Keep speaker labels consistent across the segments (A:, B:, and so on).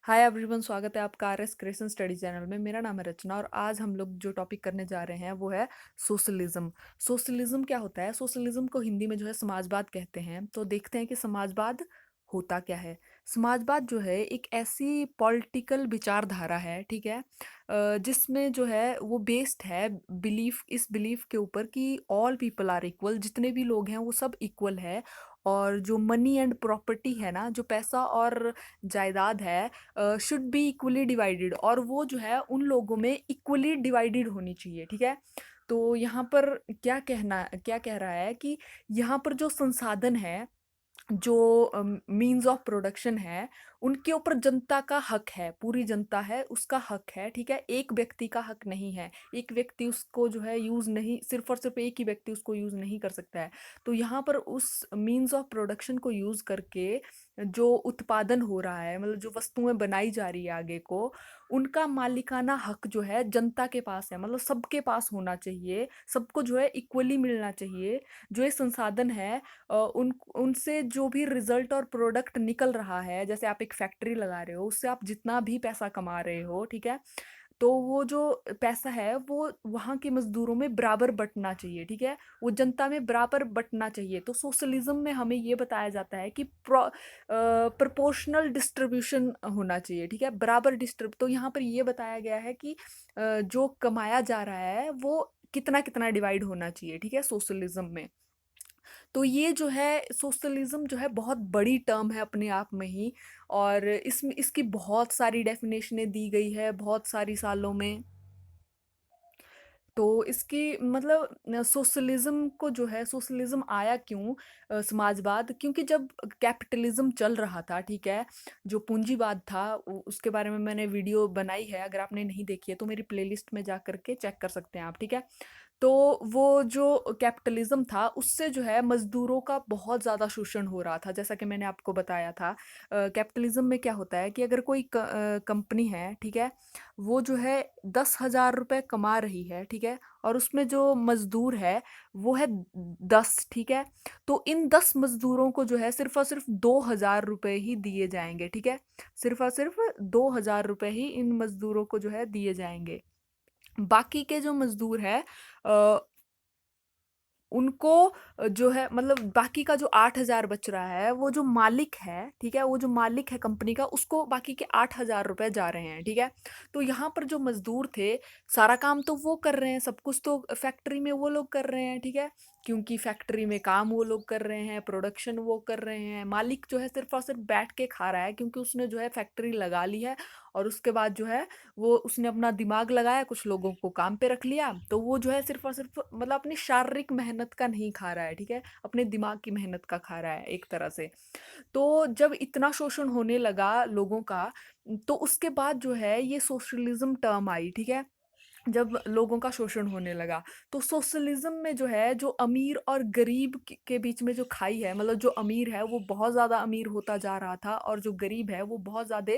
A: Hi everyone, स्वागत है आपका R S creation study channel में। मेरा नाम है रचना और आज हम लोग जो टॉपिक करने जा रहे हैं वो है सोशलिज्म। सोशलिज्म क्या होता है? सोशलिज्म को हिंदी में जो है समाजवाद कहते हैं। तो देखते हैं कि समाजवाद होता क्या है। समाजवाद जो है एक ऐसी पॉलिटिकल विचारधारा है, ठीक है, जिसमें जो है वो बेस्ड है इस बिलीफ के ऊपर कि ऑल पीपल आर इक्वल। जितने भी लोग हैं वो सब इक्वल है। और जो मनी एंड प्रॉपर्टी है ना, जो पैसा और जायदाद है, शुड बी इक्वली डिवाइडेड, और वो जो है उन लोगों में इक्वली डिवाइडेड होनी चाहिए, ठीक है। तो यहाँ पर क्या कह रहा है कि यहाँ पर जो संसाधन है, जो मीन्स ऑफ प्रोडक्शन है, उनके ऊपर जनता का हक है, पूरी जनता है उसका हक है, ठीक है। एक व्यक्ति का हक नहीं है। एक व्यक्ति उसको जो है यूज नहीं, सिर्फ और सिर्फ एक ही व्यक्ति उसको यूज नहीं कर सकता है। तो यहाँ पर उस मीन्स ऑफ प्रोडक्शन को यूज करके जो उत्पादन हो रहा है, मतलब जो वस्तुएं बनाई जा रही है आगे को, उनका मालिकाना हक जो है जनता के पास है, मतलब सबके पास होना चाहिए। सबको जो है इक्वली मिलना चाहिए। जो ये संसाधन है, उन उनसे जो भी रिजल्ट और प्रोडक्ट निकल रहा है, जैसे आप एक फैक्ट्री लगा रहे हो, उससे आप जितना भी पैसा कमा रहे हो, ठीक है, तो वो जो पैसा है वो वहाँ के मजदूरों में बराबर बंटना चाहिए, ठीक है। वो जनता में बराबर बंटना चाहिए। तो सोशलिज्म में हमें ये बताया जाता है कि प्रोपोर्शनल डिस्ट्रीब्यूशन होना चाहिए, ठीक है, बराबर डिस्ट्रीब। तो यहाँ पर ये बताया गया है कि जो कमाया जा रहा है वो कितना कितना डिवाइड होना चाहिए, ठीक है, सोशलिज्म में। तो ये जो है सोशलिज्म जो है बहुत बड़ी टर्म है अपने आप में ही। और इसमें इसकी बहुत सारी डेफिनेशनें दी गई है बहुत सारी सालों में। तो इसकी मतलब सोशलिज्म को जो है, सोशलिज्म आया क्यों, समाजवाद, क्योंकि जब कैपिटलिज्म चल रहा था, ठीक है, जो पूंजीवाद था, उसके बारे में मैंने वीडियो बनाई है। अगर आपने नहीं देखी है तो मेरी प्लेलिस्ट में जा करके चेक कर सकते हैं आप, ठीक है। तो वो जो कैपिटलिज्म था उससे जो है मजदूरों का बहुत ज़्यादा शोषण हो रहा था, जैसा कि मैंने आपको बताया था। कैपिटलिज्म में क्या होता है कि अगर कोई कंपनी है, ठीक है, वो जो है 10,000 रुपये कमा रही है, ठीक है, और उसमें जो मजदूर है वो है 10, ठीक है। तो इन 10 मजदूरों को जो है सिर्फ और सिर्फ 2,000 रुपये ही दिए जाएंगे, ठीक है। सिर्फ और सिर्फ 2,000 रुपये ही इन मजदूरों को जो है दिए जाएंगे। बाकी के जो मजदूर है, अ, उनको जो है, मतलब बाकी का जो 8,000 बच रहा है, वो जो मालिक है, ठीक है, वो जो मालिक है कंपनी का, उसको बाकी के 8,000 रुपये जा रहे हैं, ठीक है। तो यहाँ पर जो मजदूर थे, सारा काम तो वो कर रहे हैं, सब कुछ तो फैक्ट्री में वो लोग कर रहे हैं, ठीक है, क्योंकि फैक्ट्री में काम वो लोग कर रहे हैं, प्रोडक्शन वो कर रहे हैं। मालिक जो है सिर्फ और सिर्फ बैठ के खा रहा है, क्योंकि उसने जो है फैक्ट्री लगा ली है। और उसके बाद जो है वो उसने अपना दिमाग लगाया, कुछ लोगों को काम पे रख लिया, तो वो जो है सिर्फ और सिर्फ मतलब अपनी शारीरिक मेहनत का नहीं खा रहा है, ठीक है, अपने दिमाग की मेहनत का खा रहा है एक तरह से। तो जब इतना शोषण होने लगा लोगों का, तो उसके बाद जो है ये सोशलिज्म टर्म आई, ठीक है। जब लोगों का शोषण होने लगा, तो सोशलिज्म में जो है, जो अमीर और गरीब के बीच में जो खाई है, मतलब जो अमीर है वो बहुत ज़्यादा अमीर होता जा रहा था, और जो गरीब है वो बहुत ज़्यादा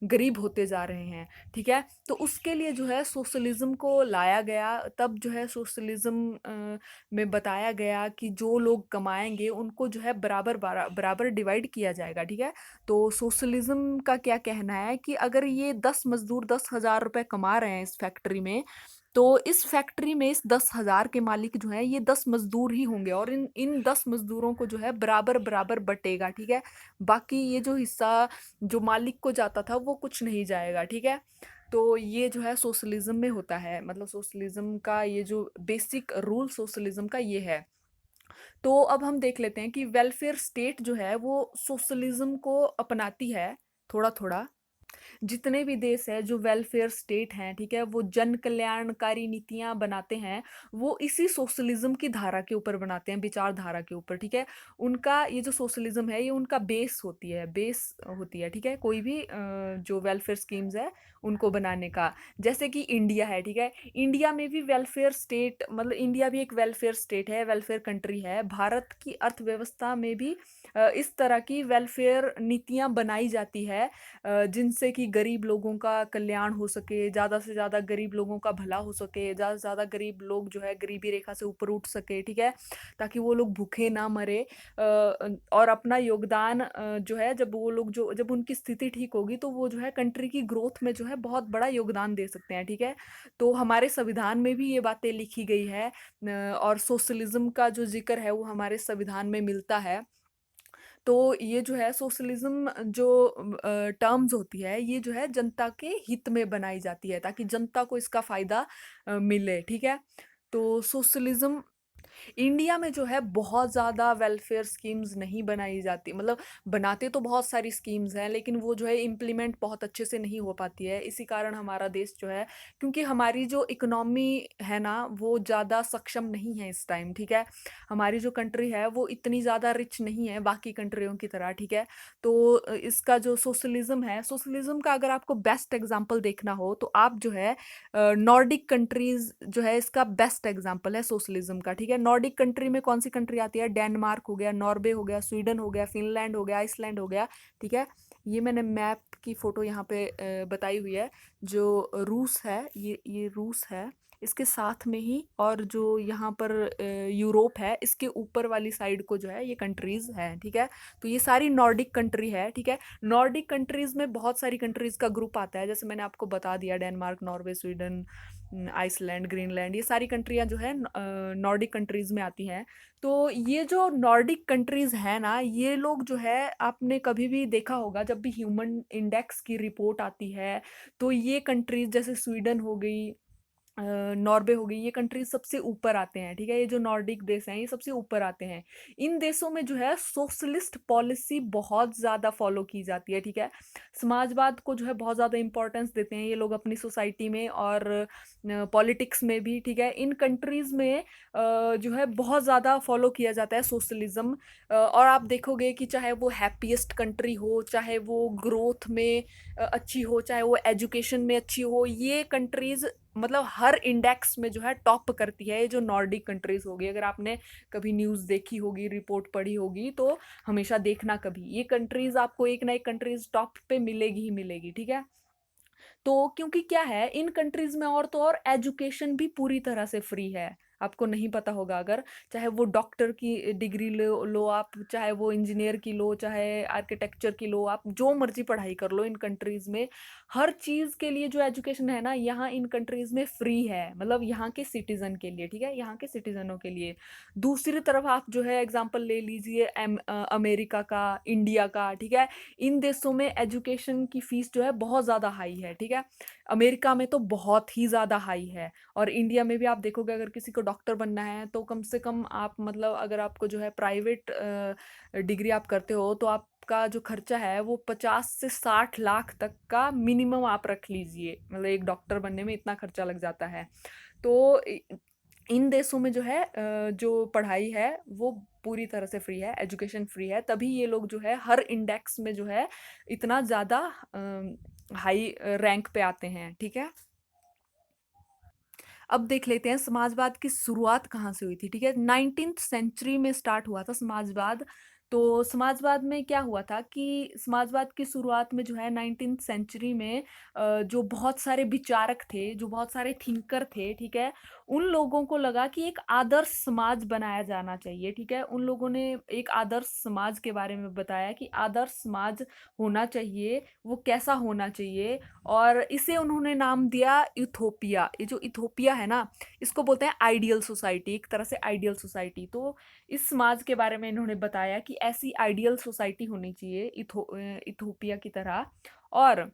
A: गरीब होते जा रहे हैं, ठीक है। तो उसके लिए जो है सोशलिज्म को लाया गया। तब जो है सोशलिज्म में बताया गया कि जो लोग कमाएंगे उनको जो है बराबर बराबर डिवाइड किया जाएगा, ठीक है। तो सोशलिज्म का क्या कहना है कि अगर ये 10 मजदूर 10,000 रुपये कमा रहे हैं इस फैक्ट्री में, तो इस फैक्ट्री में इस 10,000 के मालिक जो हैं ये 10 मजदूर ही होंगे, और इन इन 10 मजदूरों को जो है बराबर बराबर बटेगा, ठीक है। बाकी ये जो हिस्सा जो मालिक को जाता था वो कुछ नहीं जाएगा, ठीक है। तो ये जो है सोशलिज्म में होता है, मतलब सोशलिज्म का ये जो बेसिक रूल सोशलिज्म का ये है। तो अब हम देख लेते हैं कि वेलफेयर स्टेट जो है वो सोशलिज्म को अपनाती है थोड़ा थोड़ा। जितने भी देश है जो वेलफेयर स्टेट हैं, ठीक है, वो जन कल्याणकारी नीतियां बनाते हैं, वो इसी सोशलिज्म की धारा के ऊपर बनाते हैं, विचारधारा के ऊपर, ठीक है। उनका ये जो सोशलिज्म है ये उनका बेस होती है, ठीक है, कोई भी जो वेलफेयर स्कीम्स है उनको बनाने का। जैसे कि इंडिया है, ठीक है, इंडिया में भी वेलफेयर स्टेट, मतलब इंडिया भी एक वेलफेयर स्टेट है, वेलफेयर कंट्री है। भारत की अर्थव्यवस्था में भी इस तरह की वेलफेयर नीतियां बनाई जाती है, जिनसे कि गरीब लोगों का कल्याण हो सके, ज़्यादा से ज़्यादा गरीब लोगों का भला हो सके, ज़्यादा से ज़्यादा गरीब लोग जो है गरीबी रेखा से ऊपर उठ सके, ठीक है? ताकि वो लोग भूखे ना मरे, और अपना योगदान जो है जब वो लोग जो जब उनकी स्थिति ठीक होगी तो वो जो है कंट्री की ग्रोथ में जो है बहुत बड़ा योगदान दे सकते हैं, ठीक है? तो हमारे संविधान में भी ये बातें लिखी गई है, और सोशलिज्म का जो ज़िक्र है वो हमारे संविधान में मिलता है। तो ये जो है सोशलिज्म जो टर्म्स होती है ये जो है जनता के हित में बनाई जाती है ताकि जनता को इसका फायदा मिले, ठीक है? तो सोशलिज्म इंडिया में जो है बहुत ज़्यादा वेलफेयर स्कीम्स नहीं बनाई जाती, मतलब बनाते तो बहुत सारी स्कीम्स हैं लेकिन वो जो है इम्प्लीमेंट बहुत अच्छे से नहीं हो पाती है। इसी कारण हमारा देश जो है, क्योंकि हमारी जो इकोनॉमी है ना वो ज़्यादा सक्षम नहीं है इस टाइम, ठीक है? हमारी जो कंट्री है वो इतनी ज़्यादा रिच नहीं है बाकी कंट्रियों की तरह, ठीक है? तो इसका जो सोशलिज्म है, सोशलिज्म का अगर आपको बेस्ट एग्जांपल देखना हो तो आप जो है नॉर्डिक कंट्रीज जो है इसका बेस्ट एग्जांपल है सोशलिज्म का, ठीक है? नॉर्डिक कंट्री में कौन सी कंट्री आती है? डेनमार्क हो गया, नॉर्वे हो गया, स्वीडन हो गया, फिनलैंड हो गया, आइसलैंड हो गया, ठीक है? ये मैंने मैप की फोटो यहाँ पे बताई हुई है। जो रूस है, ये रूस है, इसके साथ में ही, और जो यहाँ पर यूरोप है इसके ऊपर वाली साइड को जो है ये कंट्रीज हैं, ठीक है? तो ये सारी नॉर्डिक कंट्री है, ठीक है? नॉर्डिक कंट्रीज में बहुत सारी कंट्रीज का ग्रुप आता है, जैसे मैंने आपको बता दिया, Denmark, Norway, Sweden, Iceland, Greenland, ये सारी कंट्रियां जो है नॉर्डिक कंट्रीज में आती हैं। तो ये जो नॉर्डिक कंट्रीज है ना, ये लोग जो है, आपने कभी भी देखा होगा जब भी ह्यूमन इंडेक्स की रिपोर्ट आती है तो ये कंट्रीज जैसे स्वीडन हो गई, नॉर्वे हो गई, ये कंट्रीज सबसे ऊपर आते हैं, ठीक है? ये जो नॉर्डिक देश हैं ये सबसे ऊपर आते हैं। इन देशों में जो है सोशलिस्ट पॉलिसी बहुत ज़्यादा फॉलो की जाती है, ठीक है? समाजवाद को जो है बहुत ज़्यादा इंपॉर्टेंस देते हैं ये लोग अपनी सोसाइटी में और पॉलिटिक्स में भी, ठीक है? इन कंट्रीज में जो है बहुत ज़्यादा फॉलो किया जाता है सोशलिज्म। और आप देखोगे कि चाहे वो हैप्पीएस्ट कंट्री हो, चाहे वो ग्रोथ में अच्छी हो, चाहे वो एजुकेशन में अच्छी हो, ये कंट्रीज मतलब हर इंडेक्स में जो है टॉप करती है। ये जो नॉर्डिक कंट्रीज होगी, अगर आपने कभी न्यूज़ देखी होगी, रिपोर्ट पढ़ी होगी, तो हमेशा देखना कभी, ये कंट्रीज आपको एक ना एक कंट्रीज टॉप पे मिलेगी ही मिलेगी, ठीक है? तो क्योंकि क्या है इन कंट्रीज में, और तो और एजुकेशन भी पूरी तरह से फ्री है। आपको नहीं पता होगा अगर, चाहे वो डॉक्टर की डिग्री लो आप, चाहे वो इंजीनियर की लो, चाहे आर्किटेक्चर की लो, आप जो मर्जी पढ़ाई कर लो इन कंट्रीज में, हर चीज के लिए जो एजुकेशन है ना यहाँ इन कंट्रीज में फ्री है, मतलब यहाँ के सिटीजन के लिए, ठीक है? यहाँ के सिटीजनों के लिए। दूसरी तरफ आप जो है एग्जाम्पल ले लीजिए अमेरिका का, इंडिया का, ठीक है? इन देशों में एजुकेशन की फीस जो है बहुत ज़्यादा हाई है, ठीक है? अमेरिका में तो बहुत ही ज़्यादा हाई है, और इंडिया में भी आप देखोगे अगर किसी को डॉक्टर बनना है तो कम से कम आप, मतलब अगर आपको जो है प्राइवेट डिग्री आप करते हो तो आपका जो खर्चा है वो 50 से 60 लाख तक का मिनिमम आप रख लीजिए, मतलब एक डॉक्टर बनने में इतना खर्चा लग जाता है। तो इन देशों में जो है जो पढ़ाई है वो पूरी तरह से फ्री है, एजुकेशन फ्री है, तभी ये लोग जो है हर इंडेक्स में जो है इतना ज़्यादा हाई रैंक पे आते हैं, ठीक है? अब देख लेते हैं समाजवाद की शुरुआत कहाँ से हुई थी, ठीक है? 19th सेंचुरी में स्टार्ट हुआ था समाजवाद। तो समाजवाद में क्या हुआ था कि समाजवाद की शुरुआत में जो है 19th सेंचुरी में जो बहुत सारे विचारक थे, जो बहुत सारे थिंकर थे, ठीक है? उन लोगों को लगा कि एक आदर्श समाज बनाया जाना चाहिए, ठीक है? उन लोगों ने एक आदर्श समाज के बारे में बताया कि आदर्श समाज होना चाहिए, वो कैसा होना चाहिए, और इसे उन्होंने नाम दिया इथोपिया। ये जो इथोपिया है ना, इसको बोलते हैं आइडियल सोसाइटी, एक तरह से आइडियल सोसाइटी। तो इस समाज के बारे में इन्होंने बताया कि ऐसी आइडियल सोसाइटी होनी चाहिए इथोपिया की तरह, और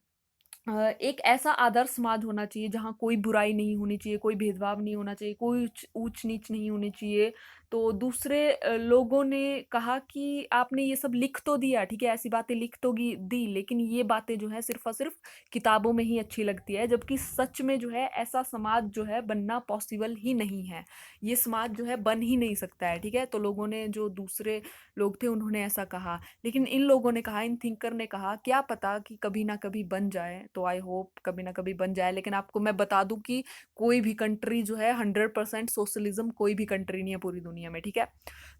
A: एक ऐसा आदर्श समाज होना चाहिए जहाँ कोई बुराई नहीं होनी चाहिए, कोई भेदभाव नहीं होना चाहिए, कोई ऊंच नीच नहीं होनी चाहिए। तो दूसरे लोगों ने कहा कि आपने ये सब लिख तो दिया, ठीक है, ऐसी बातें लिख तो दी, लेकिन ये बातें जो है सिर्फ और सिर्फ किताबों में ही अच्छी लगती है, जबकि सच में जो है ऐसा समाज जो है बनना पॉसिबल ही नहीं है। ये समाज जो है बन ही नहीं सकता है, ठीक है? तो लोगों ने, जो दूसरे लोग थे, उन्होंने ऐसा कहा, लेकिन इन लोगों ने कहा, इन थिंकर ने कहा, क्या पता कि कभी ना कभी बन जाए, तो आई होप कभी ना कभी बन जाए। लेकिन आपको मैं बता दूं कि कोई भी कंट्री जो है 100% सोशलिज्म, कोई भी कंट्री नहीं है पूरी दुनिया दुनिया में, ठीक है।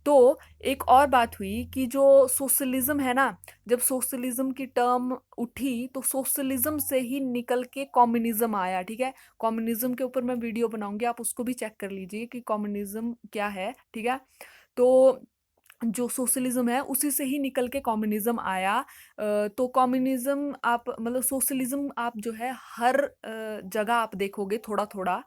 A: तो एक और बात हुई कि जो सोशलिज्म है ना, जब सोशलिज्म की टर्म उठी तो सोशलिज्म से ही निकल के कम्युनिज्म आया, ठीक है। कम्युनिज्म के ऊपर मैं वीडियो बनाऊंगी, आप उसको भी चेक कर लीजिए कि कम्युनिज्म क्या है, ठीक है। तो जो सोशलिज्म है उसी से ही निकल के कम्युनिज्म आया। तो कम्युनिज्म आप मतलब सोशलिज्म आप जो है हर जगह आप देखोगे थोड़ा थोड़ा,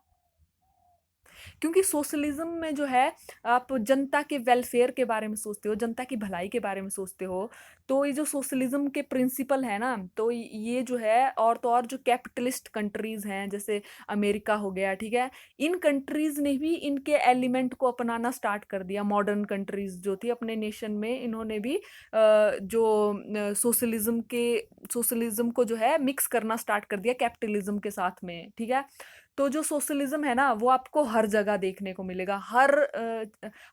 A: क्योंकि सोशलिज्म में जो है आप जनता के वेलफेयर के बारे में सोचते हो, जनता की भलाई के बारे में सोचते हो। तो ये जो सोशलिज्म के प्रिंसिपल है ना, तो ये जो है और तो और जो कैपिटलिस्ट कंट्रीज हैं जैसे अमेरिका हो गया, ठीक है। इन कंट्रीज ने भी इनके एलिमेंट को अपनाना स्टार्ट कर दिया। मॉडर्न कंट्रीज जो थी अपने नेशन में, इन्होंने भी जो सोशलिज्म को जो है मिक्स करना स्टार्ट कर दिया कैपिटलिज्म के साथ में, ठीक है। तो जो सोशलिज्म है ना वो आपको हर जगह देखने को मिलेगा,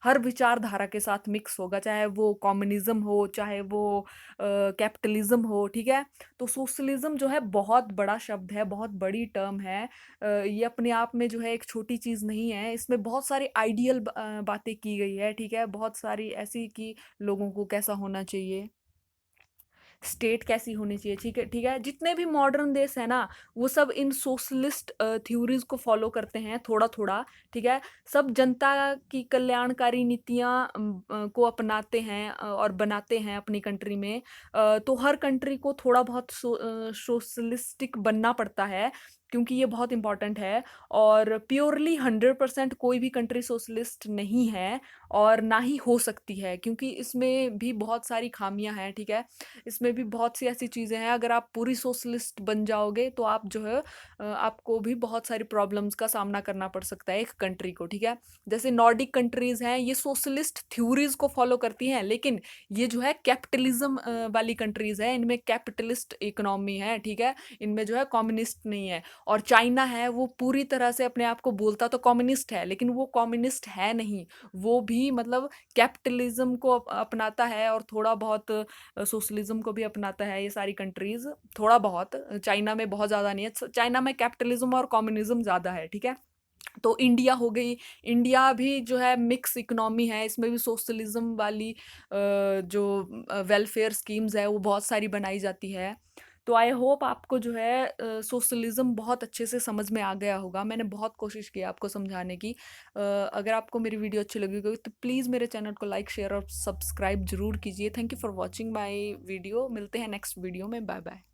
A: हर विचारधारा के साथ मिक्स होगा, चाहे वो कम्युनिज्म हो चाहे वो कैपिटलिज्म हो, ठीक है। तो सोशलिज्म जो है बहुत बड़ा शब्द है, बहुत बड़ी टर्म है। ये अपने आप में जो है एक छोटी चीज़ नहीं है, इसमें बहुत सारी आइडियल बातें की गई है, ठीक है। बहुत सारी ऐसी कि लोगों को कैसा होना चाहिए, स्टेट कैसी होनी चाहिए, ठीक है, ठीक है। जितने भी मॉडर्न देश है ना वो सब इन सोशलिस्ट थ्योरीज को फॉलो करते हैं थोड़ा थोड़ा, ठीक है। सब जनता की कल्याणकारी नीतियां को अपनाते हैं और बनाते हैं अपनी कंट्री में। तो हर कंट्री को थोड़ा बहुत सोशलिस्टिक बनना पड़ता है, क्योंकि ये बहुत इंपॉर्टेंट है। और प्योरली 100% कोई भी कंट्री सोशलिस्ट नहीं है और ना ही हो सकती है, क्योंकि इसमें भी बहुत सारी खामियां हैं, ठीक है। इसमें भी बहुत सी ऐसी चीज़ें हैं, अगर आप पूरी सोशलिस्ट बन जाओगे तो आप जो है आपको भी बहुत सारी प्रॉब्लम्स का सामना करना पड़ सकता है एक कंट्री को, ठीक है। जैसे नॉर्डिक कंट्रीज हैं ये सोशलिस्ट थ्योरीज को फॉलो करती हैं, लेकिन ये जो है कैपिटलिज्म वाली कंट्रीज है, इनमें कैपिटलिस्ट इकोनॉमी है, ठीक है। इनमें जो है कम्युनिस्ट नहीं है। और चाइना है वो पूरी तरह से अपने आप को बोलता तो कम्युनिस्ट है, लेकिन वो कम्युनिस्ट है नहीं, वो भी मतलब कैपिटलिज्म को अपनाता है और थोड़ा बहुत सोशलिज्म को भी अपनाता है। ये सारी कंट्रीज थोड़ा बहुत, चाइना में बहुत ज़्यादा नहीं है, चाइना में कैपिटलिज्म और कम्युनिज्म ज़्यादा है, ठीक है। तो इंडिया हो गई, इंडिया भी जो है मिक्स इकोनॉमी है, इसमें भी सोशलिज्म वाली जो वेलफेयर स्कीम्स है वो बहुत सारी बनाई जाती है। तो आई होप आपको जो है सोशलिज्म बहुत अच्छे से समझ में आ गया होगा, मैंने बहुत कोशिश की आपको समझाने की। अगर आपको मेरी वीडियो अच्छी लगी होगी तो प्लीज़ मेरे चैनल को लाइक शेयर और सब्सक्राइब जरूर कीजिए। Thank you for watching my video, मिलते हैं नेक्स्ट वीडियो में, बाय बाय।